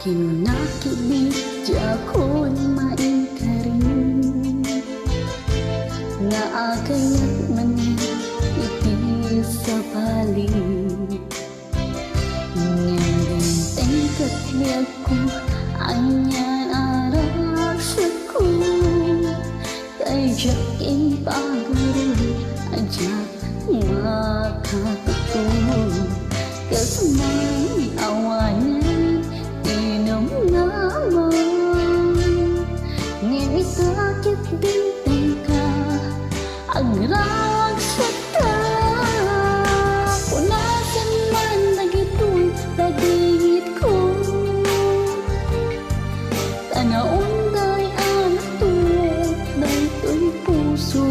Kinunakibig di ako'y maikarin nga agayat man iti sa balik ngayong katliag ko anyan arak sa ko kay jakin pagaro ajak makakatulog kasamang awanan inom naman nginitakit din ka agrag sa ta punasan man nagito'y dagit ko tanaon day anak tuot dayto'y puso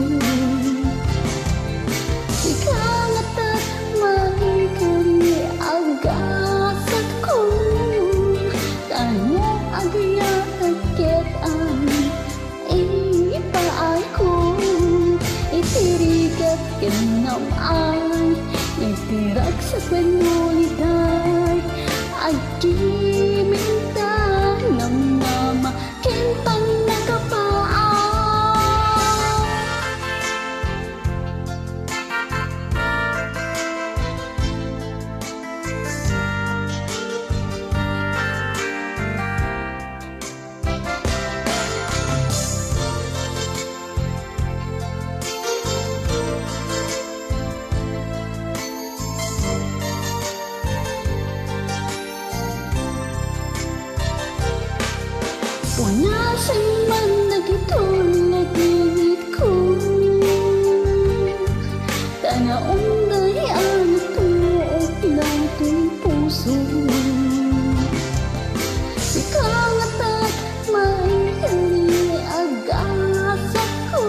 ikalat at mahikali agasat ko tano agayat at ketan ipaay ko itirigat kinam ay itirak sa kwenulidad agiminta ng mama kentang nakapaan. Punasan man nagito'y nagingit ko tanaon day anak tuot dayto'y puso ikangat at mahikali agasat ko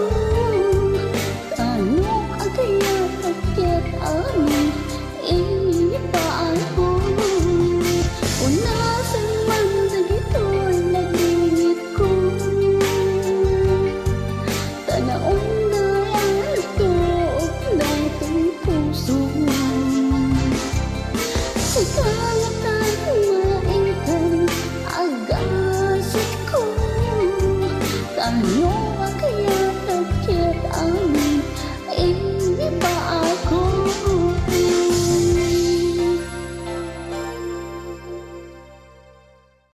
tano agayat at ketan ipaay ko punasan man nagito'y nagingit ko tanaon day anak tuot dayto'y puso sikala